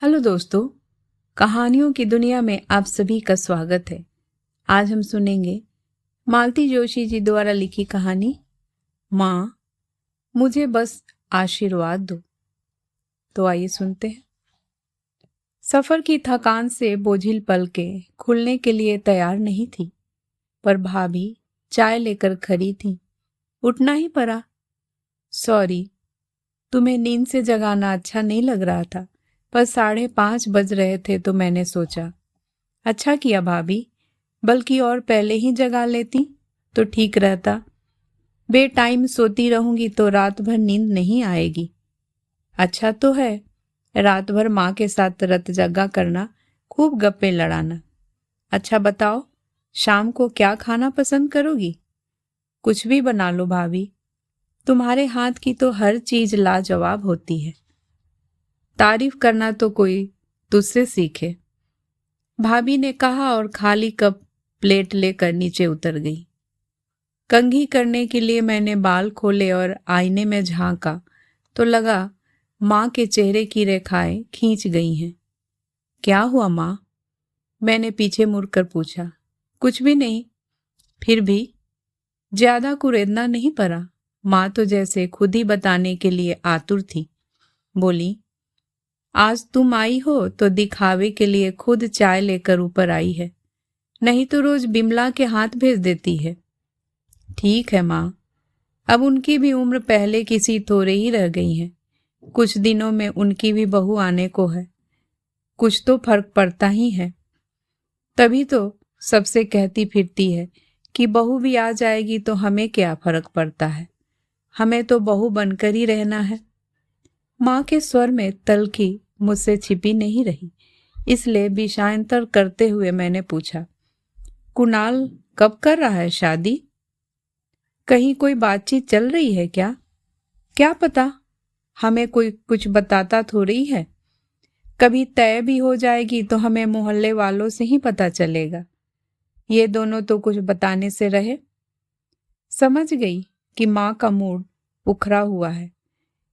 Hello दोस्तों, कहानियों की दुनिया में आप सभी का स्वागत है। आज हम सुनेंगे मालती जोशी जी द्वारा लिखी कहानी माँ, मुझे बस आशीर्वाद दो। तो आइए सुनते हैं। सफर की थकान से बोझिल पलकें खुलने के लिए तैयार नहीं थी, पर भाभी चाय लेकर खड़ी थी। उठना ही पड़ा। सॉरी, तुम्हें नींद से जगाना अच्छा नहीं लग रहा था, पर 5:30 बज रहे थे तो मैंने सोचा। अच्छा किया भाभी, बल्कि और पहले ही जगा लेती तो ठीक रहता। बेटाइम सोती रहूंगी तो रात भर नींद नहीं आएगी। अच्छा तो है, रात भर माँ के साथ रत जगा करना, खूब गप्पे लड़ाना। अच्छा बताओ, शाम को क्या खाना पसंद करोगी? कुछ भी बना लो भाभी, तुम्हारे हाथ की तो हर चीज लाजवाब होती है। तारीफ करना तो कोई तुझसे सीखे, भाभी ने कहा और खाली कप प्लेट लेकर नीचे उतर गई। कंघी करने के लिए मैंने बाल खोले और आईने में झांका तो लगा माँ के चेहरे की रेखाएं खींच गई हैं। क्या हुआ माँ? मैंने पीछे मुड़कर पूछा। कुछ भी नहीं। फिर भी ज्यादा कुरेदना नहीं पड़ा। माँ तो जैसे खुद ही बताने के लिए आतुर थी। बोली, आज तुम आई हो तो दिखावे के लिए खुद चाय लेकर ऊपर आई है, नहीं तो रोज बिमला के हाथ भेज देती है। ठीक है माँ, अब उनकी भी उम्र पहले की सी थोड़े ही रह गई है। कुछ दिनों में उनकी भी बहू आने को है। कुछ तो फर्क पड़ता ही है। तभी तो सबसे कहती फिरती है कि बहू भी आ जाएगी तो हमें क्या फर्क पड़ता है, हमें तो बहू बनकर ही रहना है। माँ के स्वर में तल्खी मुझसे छिपी नहीं रही, इसलिए विषयांतर करते हुए मैंने पूछा, कुणाल कब कर रहा है शादी? कहीं कोई बातचीत चल रही है क्या? क्या पता, हमें कोई कुछ बताता थोड़ी है। कभी तय भी हो जाएगी तो हमें मोहल्ले वालों से ही पता चलेगा। ये दोनों तो कुछ बताने से रहे। समझ गई कि माँ का मूड उखड़ा हुआ है,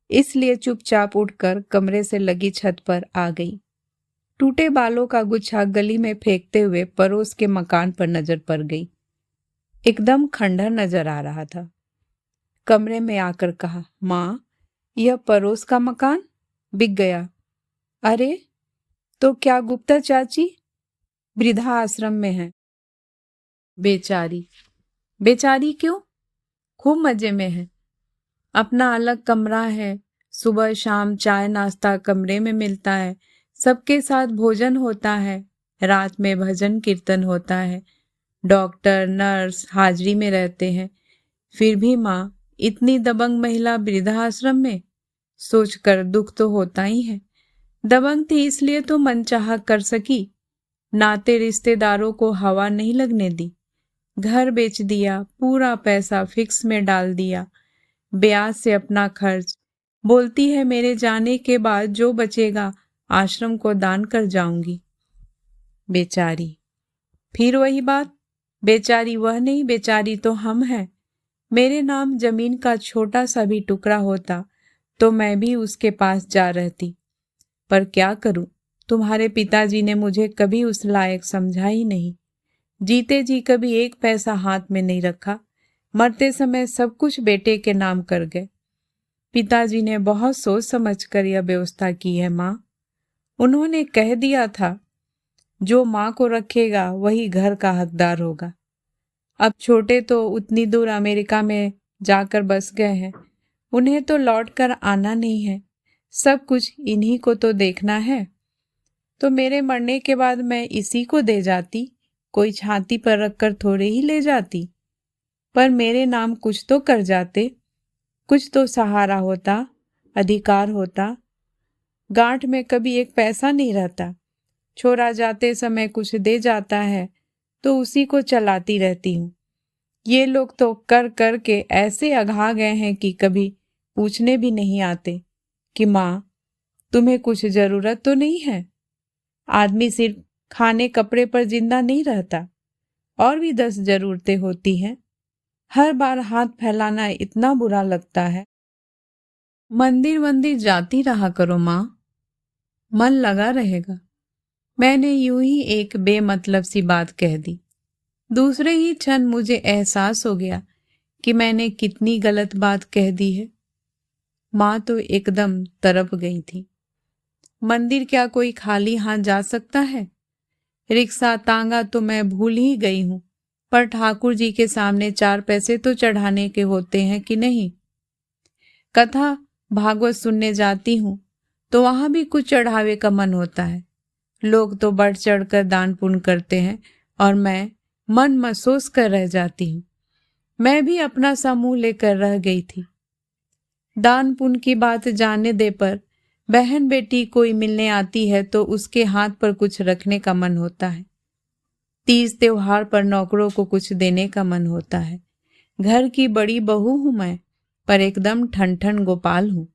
इसलिए चुपचाप उठकर कमरे से लगी छत पर आ गई। टूटे बालों का गुच्छा गली में फेंकते हुए पड़ोस के मकान पर नजर पड़ गई। एकदम खंडहर नजर आ रहा था। कमरे में आकर कहा, माँ, यह पड़ोस का मकान बिक गया। अरे, तो क्या गुप्ता चाची वृद्धा आश्रम में है? बेचारी। बेचारी क्यों? खूब मजे में है। अपना अलग कमरा है, सुबह शाम चाय नाश्ता कमरे में मिलता है, सबके साथ भोजन होता है, रात में भजन कीर्तन होता है, डॉक्टर नर्स हाजिरी में रहते हैं। फिर भी माँ, इतनी दबंग महिला वृद्धाश्रम में, सोचकर दुख तो होता ही है। दबंग थी इसलिए तो मनचाहा कर सकी, नाते रिश्तेदारों को हवा नहीं लगने दी। घर बेच दिया, पूरा पैसा फिक्स में डाल दिया, ब्याज से अपना खर्च। बोलती है मेरे जाने के बाद जो बचेगा आश्रम को दान कर जाऊंगी। बेचारी। फिर वही बात, बेचारी वह नहीं, बेचारी तो हम हैं। मेरे नाम जमीन का छोटा सा भी टुकड़ा होता तो मैं भी उसके पास जा रहती, पर क्या करूं, तुम्हारे पिताजी ने मुझे कभी उस लायक समझा ही नहीं। जीते जी कभी एक पैसा हाथ में नहीं रखा, मरते समय सब कुछ बेटे के नाम कर गए। पिताजी ने बहुत सोच समझ कर यह व्यवस्था की है माँ। उन्होंने कह दिया था, जो माँ को रखेगा वही घर का हकदार होगा। अब छोटे तो उतनी दूर अमेरिका में जाकर बस गए हैं, उन्हें तो लौट कर आना नहीं है। सब कुछ इन्हीं को तो देखना है। तो मेरे मरने के बाद मैं इसी को दे जाती, कोई छाती पर रखकर थोड़े ही ले जाती। पर मेरे नाम कुछ तो कर जाते, कुछ तो सहारा होता, अधिकार होता। गांठ में कभी एक पैसा नहीं रहता। छोरा जाते समय कुछ दे जाता है तो उसी को चलाती रहती हूँ। ये लोग तो कर कर के ऐसे अघा गए हैं कि कभी पूछने भी नहीं आते कि माँ, तुम्हें कुछ जरूरत तो नहीं है। आदमी सिर्फ खाने कपड़े पर जिंदा नहीं रहता, और भी 10 जरूरतें होती हैं। हर बार हाथ फैलाना इतना बुरा लगता है। मंदिर वंदिर जाती रहा करो माँ। मन लगा रहेगा। मैंने यूं ही एक बेमतलब सी बात कह दी। दूसरे ही क्षण मुझे एहसास हो गया कि मैंने कितनी गलत बात कह दी है। माँ तो एकदम तरप गई थी। मंदिर क्या कोई खाली हाथ जा सकता है? रिक्शा तांगा तो मैं भूल ही गई हूँ, पर ठाकुर जी के सामने 4 पैसे तो चढ़ाने के होते हैं कि नहीं? कथा भागवत सुनने जाती हूँ तो वहां भी कुछ चढ़ावे का मन होता है। लोग तो बढ़ चढ़ कर दान पुण्य करते हैं और मैं मन महसूस कर रह जाती हूँ। मैं भी अपना सा मुंह लेकर रह गई थी। दान पुण्य की बात जाने दे पर बहन बेटी कोई मिलने आती है तो उसके हाथ पर कुछ रखने का मन होता है। तीज त्योहार पर नौकरों को कुछ देने का मन होता है। घर की बड़ी बहू हूं मैं, पर एकदम ठन ठन गोपाल हूं।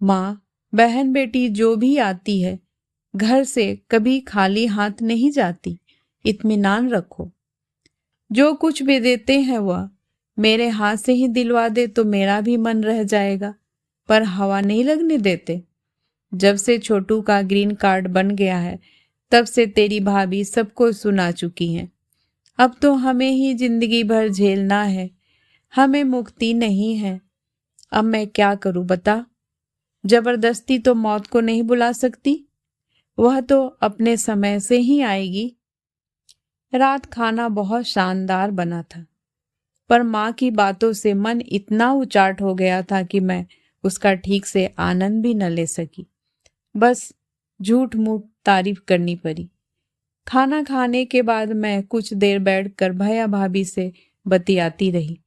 माँ, बहन बेटी जो भी आती है घर से कभी खाली हाथ नहीं जाती, इत्मीनान रखो। जो कुछ भी देते हैं वह मेरे हाथ से ही दिलवा दे तो मेरा भी मन रह जाएगा, पर हवा नहीं लगने देते। जब से छोटू का ग्रीन कार्ड बन गया है तब से तेरी भाभी सबको सुना चुकी हैं। अब तो हमें ही जिंदगी भर झेलना है, हमें मुक्ति नहीं है। अब मैं क्या करूं बता? जबरदस्ती तो मौत को नहीं बुला सकती, वह तो अपने समय से ही आएगी। रात खाना बहुत शानदार बना था, पर माँ की बातों से मन इतना उचाट हो गया था कि मैं उसका ठीक से आनंद भी न ले सकी। बस झूठ मूठ तारीफ करनी पड़ी। खाना खाने के बाद मैं कुछ देर बैठकर भैया भाभी से बतियाती रही।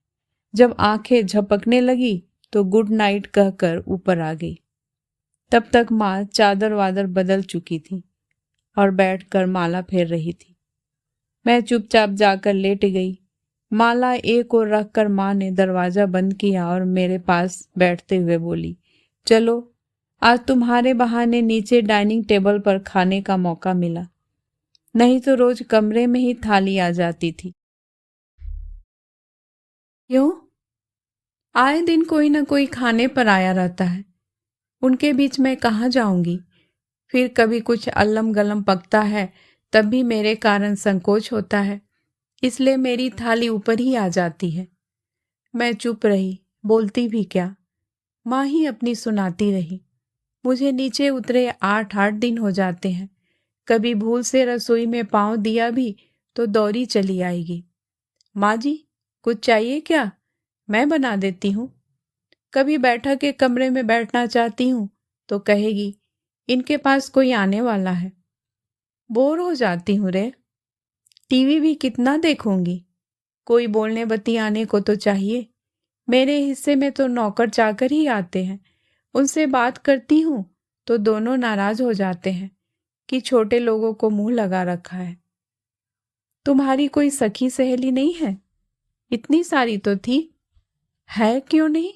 जब आंखें झपकने लगी तो गुड नाइट कहकर ऊपर आ गई। तब तक माँ चादर वादर बदल चुकी थी और बैठकर माला फेर रही थी। मैं चुपचाप जाकर लेट गई। माला एक ओर रखकर माँ ने दरवाजा बंद किया और मेरे पास बैठते हुए बोली, चलो आज तुम्हारे बहाने नीचे डाइनिंग टेबल पर खाने का मौका मिला, नहीं तो रोज कमरे में ही थाली आ जाती थी। क्यों? आए दिन कोई ना कोई खाने पर आया रहता है, उनके बीच मैं कहाँ जाऊंगी? फिर कभी कुछ अल्लम गलम पकता है तब भी मेरे कारण संकोच होता है, इसलिए मेरी थाली ऊपर ही आ जाती है। मैं चुप रही, बोलती भी क्या। माँ ही अपनी सुनाती रही। मुझे नीचे उतरे 8-8 दिन हो जाते हैं। कभी भूल से रसोई में पाँव दिया भी तो दौड़ी चली आएगी, माँ जी कुछ चाहिए क्या? मैं बना देती हूँ। कभी बैठक के कमरे में बैठना चाहती हूँ तो कहेगी, इनके पास कोई आने वाला है। बोर हो जाती हूँ रे। टीवी भी कितना देखूंगी, कोई बोलने बतियाने को तो चाहिए। मेरे हिस्से में तो नौकर चाकर ही आते हैं, उनसे बात करती हूँ तो दोनों नाराज हो जाते हैं कि छोटे लोगों को मुंह लगा रखा है। तुम्हारी कोई सखी सहेली नहीं है? इतनी सारी तो थी। है क्यों नहीं?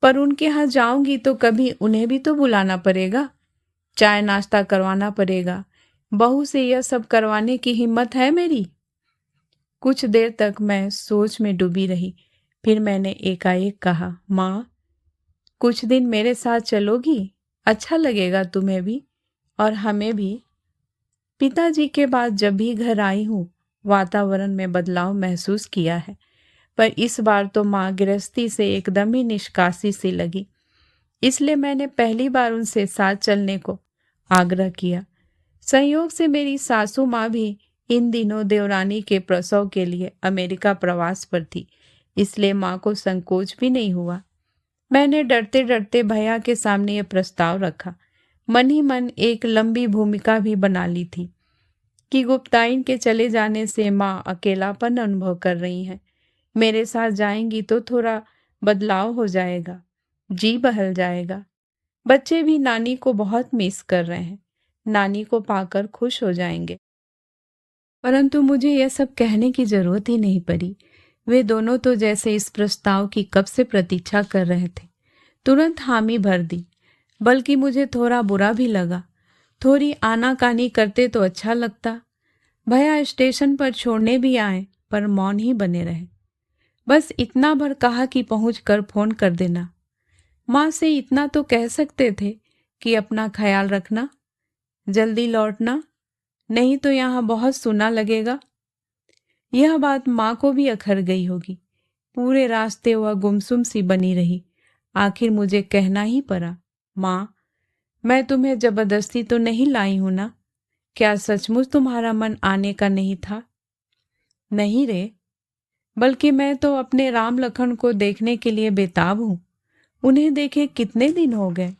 पर उनके यहाँ जाऊंगी तो कभी उन्हें भी तो बुलाना पड़ेगा, चाय नाश्ता करवाना पड़ेगा। बहू से यह सब करवाने की हिम्मत है मेरी? कुछ देर तक मैं सोच में डूबी रही। फिर मैंने एकाएक कहा, माँ कुछ दिन मेरे साथ चलोगी? अच्छा लगेगा तुम्हें भी और हमें भी। पिताजी के बाद जब भी घर आई हूँ वातावरण में बदलाव महसूस किया है, पर इस बार तो माँ गृहस्थी से एकदम ही निष्कासित सी लगी। इसलिए मैंने पहली बार उनसे साथ चलने को आग्रह किया। संयोग से मेरी सासू माँ भी इन दिनों देवरानी के प्रसव के लिए अमेरिका प्रवास पर थी, इसलिए माँ को संकोच भी नहीं हुआ। मैंने डरते डरते भैया के सामने यह प्रस्ताव रखा। मन ही मन एक लंबी भूमिका भी बना ली थी कि गुप्ताइन के चले जाने से माँ अकेलापन अनुभव कर रही हैं। मेरे साथ जाएंगी तो थोड़ा बदलाव हो जाएगा, जी बहल जाएगा। बच्चे भी नानी को बहुत मिस कर रहे हैं, नानी को पाकर खुश हो जाएंगे। परंतु मुझे यह सब कहने की जरूरत ही नहीं पड़ी। वे दोनों तो जैसे इस प्रस्ताव की कब से प्रतीक्षा कर रहे थे, तुरंत हामी भर दी। बल्कि मुझे थोड़ा बुरा भी लगा। थोड़ी आनाकानी करते तो अच्छा लगता। भैया स्टेशन पर छोड़ने भी आए पर मौन ही बने रहे। बस इतना भर कहा कि पहुंचकर फोन कर देना। माँ से इतना तो कह सकते थे कि अपना ख्याल रखना, जल्दी लौटना, नहीं तो यहाँ बहुत सुना लगेगा। यह बात माँ को भी अखर गई होगी। पूरे रास्ते वह गुमसुम सी बनी रही। आखिर मुझे कहना ही पड़ा, माँ, मैं तुम्हें जबरदस्ती तो नहीं लाई हूं ना? क्या सचमुच तुम्हारा मन आने का नहीं था? नहीं रे, बल्कि मैं तो अपने राम लखन को देखने के लिए बेताब हूं। उन्हें देखे कितने दिन हो गए।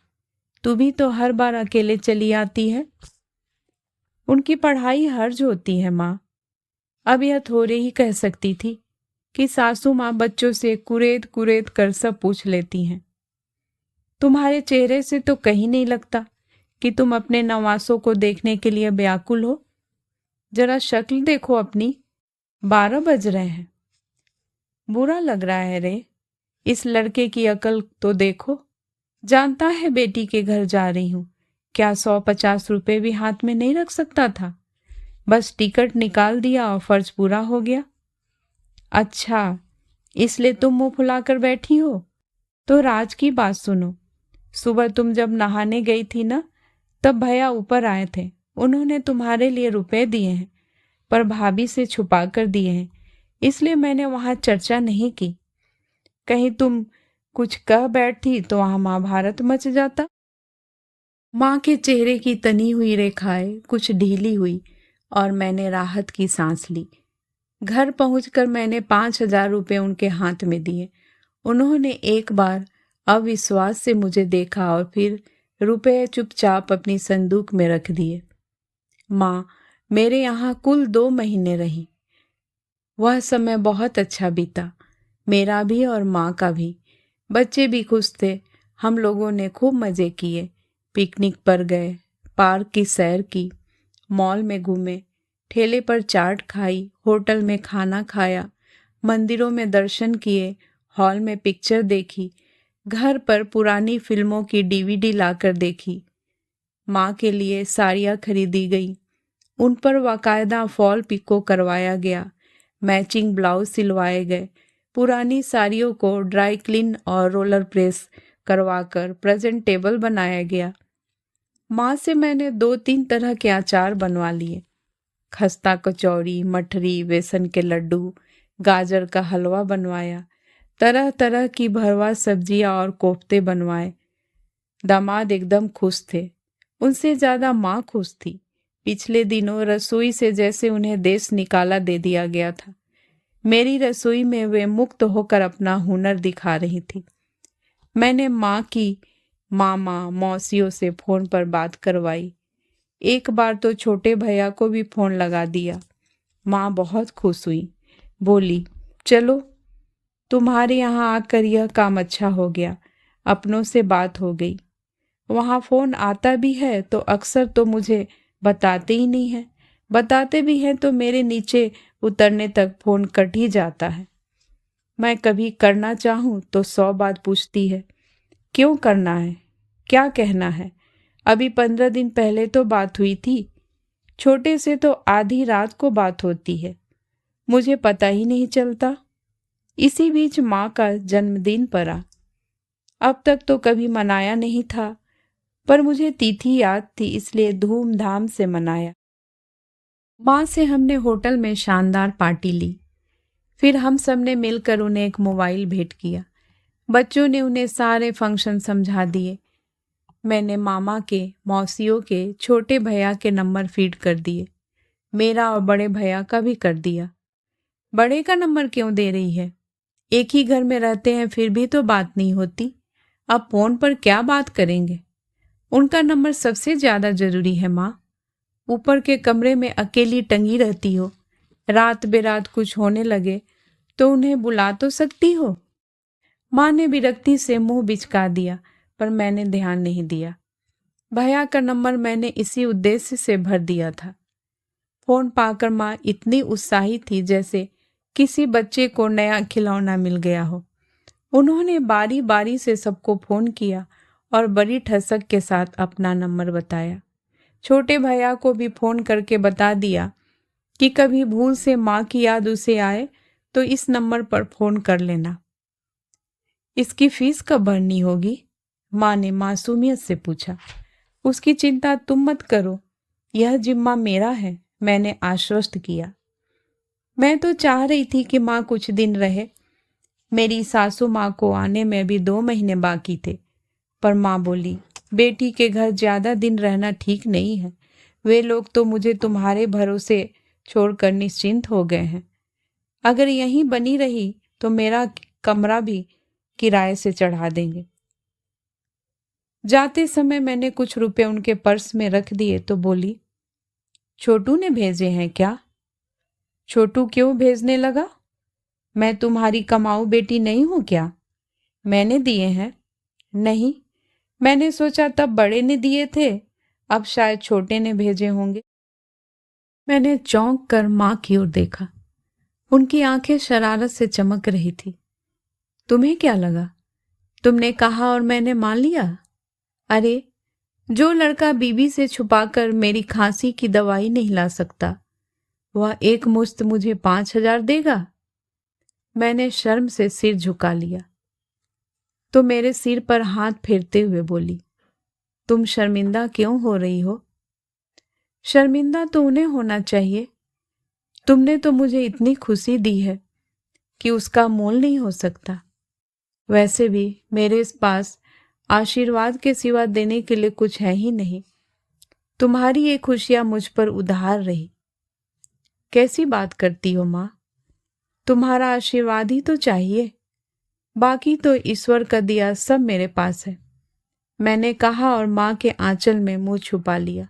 तू भी तो हर बार अकेले चली आती है। उनकी पढ़ाई हर्ज होती है माँ। अब यह थोड़े ही कह सकती थी कि सासू माँ बच्चों से कुरेद कुरेद कर सब पूछ लेती हैं। तुम्हारे चेहरे से तो कहीं नहीं लगता कि तुम अपने नवासों को देखने के लिए व्याकुल हो। जरा शक्ल देखो अपनी, 12 बज रहे हैं। बुरा लग रहा है रे। इस लड़के की अकल तो देखो। जानता है बेटी के घर जा रही हूं, क्या 150 रुपए भी हाथ में नहीं रख सकता था? बस टिकट निकाल दिया और फर्ज पूरा हो गया। अच्छा, इसलिए तुम मुंह फुलाकर बैठी हो? तो राज की बात सुनो। सुबह तुम जब नहाने गई थी ना, तब भैया ऊपर आए थे। उन्होंने तुम्हारे लिए रुपए दिए हैं, पर भाभी से छुपा कर दिए हैं, इसलिए मैंने वहां चर्चा नहीं की। कहीं तुम कुछ कह बैठती तो वहां महाभारत मच जाता। माँ के चेहरे की तनी हुई रेखाएं कुछ ढीली हुई और मैंने राहत की सांस ली। घर पहुंचकर मैंने 5,000 रुपये उनके हाथ में दिए। उन्होंने एक बार अविश्वास से मुझे देखा और फिर रुपए चुपचाप अपनी संदूक में रख दिए। माँ मेरे यहाँ कुल 2 महीने रही। वह समय बहुत अच्छा बीता, मेरा भी और माँ का भी। बच्चे भी खुश थे। हम लोगों ने खूब मज़े किए, पिकनिक पर गए, पार्क की सैर की, मॉल में घूमे, ठेले पर चाट खाई, होटल में खाना खाया, मंदिरों में दर्शन किए, हॉल में पिक्चर देखी, घर पर पुरानी फिल्मों की डीवीडी लाकर देखी। माँ के लिए साड़ियाँ खरीदी गई, उन पर बाकायदा फॉल पिको करवाया गया, मैचिंग ब्लाउज सिलवाए गए। पुरानी साड़ियों को ड्राई क्लीन और रोलर प्रेस करवाकर प्रेजेंटेबल बनाया गया। माँ से मैंने 2-3 तरह के अचार बनवा लिए। खस्ता कचौड़ी, मठरी, बेसन के लड्डू, गाजर का हलवा बनवाया। तरह तरह की भरवा सब्जियां और कोफ्ते बनवाए। दामाद एकदम खुश थे। उनसे ज्यादा माँ खुश थी। पिछले दिनों रसोई से जैसे उन्हें देश निकाला दे दिया गया था। मेरी रसोई में वे मुक्त होकर अपना हुनर दिखा रही थी। मैंने माँ की मामा मौसियों से फोन पर बात करवाई। एक बार तो छोटे भैया को भी फोन लगा दिया। माँ बहुत खुश हुई, बोली, चलो तुम्हारे यहाँ आकर यह काम अच्छा हो गया, अपनों से बात हो गई। वहाँ फोन आता भी है तो अक्सर तो मुझे बताते ही नहीं है, बताते भी हैं तो मेरे नीचे उतरने तक फोन कट ही जाता है। मैं कभी करना चाहूँ तो 100 बात पूछती है, क्यों करना है, क्या कहना है। अभी 15 दिन पहले तो बात हुई थी। छोटे से तो आधी रात को बात होती है, मुझे पता ही नहीं चलता। इसी बीच माँ का जन्मदिन पड़ा। अब तक तो कभी मनाया नहीं था, पर मुझे तिथि याद थी इसलिए धूमधाम से मनाया। माँ से हमने होटल में शानदार पार्टी ली। फिर हम सब ने मिलकर उन्हें एक मोबाइल भेंट किया। बच्चों ने उन्हें सारे फंक्शन समझा दिए। मैंने मामा के, मौसियों के, छोटे भैया के नंबर फीड कर दिए। मेरा और बड़े भैया का भी कर दिया। बड़े का नंबर क्यों दे रही है? एक ही घर में रहते हैं फिर भी तो बात नहीं होती। अब फोन पर क्या बात करेंगे? उनका नंबर सबसे ज्यादा जरूरी है माँ। ऊपर के कमरे में अकेली टंगी रहती हो, रात बेरात कुछ होने लगे तो उन्हें बुला तो सकती हो। माँ ने विरक्ति से मुंह बिचका दिया, पर मैंने ध्यान नहीं दिया। भैया का नंबर मैंने इसी उद्देश्य से भर दिया था। फोन पाकर माँ इतनी उत्साहित थी जैसे किसी बच्चे को नया खिलौना मिल गया हो। उन्होंने बारी बारी से सबको फोन किया और बड़ी ठसक के साथ अपना नंबर बताया। छोटे भैया को भी फोन करके बता दिया कि कभी भूल से माँ की याद उसे आए तो इस नंबर पर फोन कर लेना। इसकी फीस कब भरनी होगी? माँ ने मासूमियत से पूछा। उसकी चिंता तुम मत करो, यह जिम्मा मेरा है, मैंने आश्वस्त किया। मैं तो चाह रही थी कि माँ कुछ दिन रहे। मेरी सासू माँ को आने में भी 2 महीने बाकी थे, पर माँ बोली, बेटी के घर ज्यादा दिन रहना ठीक नहीं है। वे लोग तो मुझे तुम्हारे भरोसे छोड़कर निश्चिंत हो गए हैं। अगर यहीं बनी रही तो मेरा कमरा भी किराए से चढ़ा देंगे। जाते समय मैंने कुछ रुपए उनके पर्स में रख दिए तो बोली, छोटू ने भेजे हैं क्या? छोटू क्यों भेजने लगा? मैं तुम्हारी कमाऊ बेटी नहीं हूं क्या? मैंने दिए हैं। नहीं, मैंने सोचा तब बड़े ने दिए थे, अब शायद छोटे ने भेजे होंगे। मैंने चौंक कर माँ की ओर देखा। उनकी आंखें शरारत से चमक रही थी। तुम्हें क्या लगा? तुमने कहा और मैंने मान लिया? अरे, जो लड़का बीबी से छुपाकर मेरी खांसी की दवाई नहीं ला सकता, वह एक मुश्त मुझे 5,000 देगा? मैंने शर्म से सिर झुका लिया तो मेरे सिर पर हाथ फेरते हुए बोली, तुम शर्मिंदा क्यों हो रही हो? शर्मिंदा तो उन्हें होना चाहिए। तुमने तो मुझे इतनी खुशी दी है कि उसका मोल नहीं हो सकता। वैसे भी मेरे पास आशीर्वाद के सिवा देने के लिए कुछ है ही नहीं। तुम्हारी ये खुशियां मुझ पर उधार रही। कैसी बात करती हो माँ? तुम्हारा आशीर्वाद ही तो चाहिए, बाकी तो ईश्वर का दिया सब मेरे पास है, मैंने कहा और माँ के आंचल में मुंह छुपा लिया।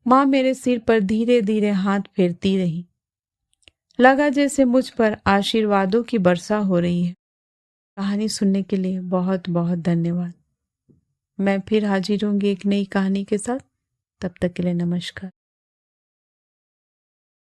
माँ मेरे सिर पर धीरे धीरे हाथ फेरती रही। लगा जैसे मुझ पर आशीर्वादों की वर्षा हो रही है। कहानी सुनने के लिए बहुत बहुत धन्यवाद। मैं फिर हाजिर होंगी एक नई कहानी के साथ। तब तक के लिए नमस्कार।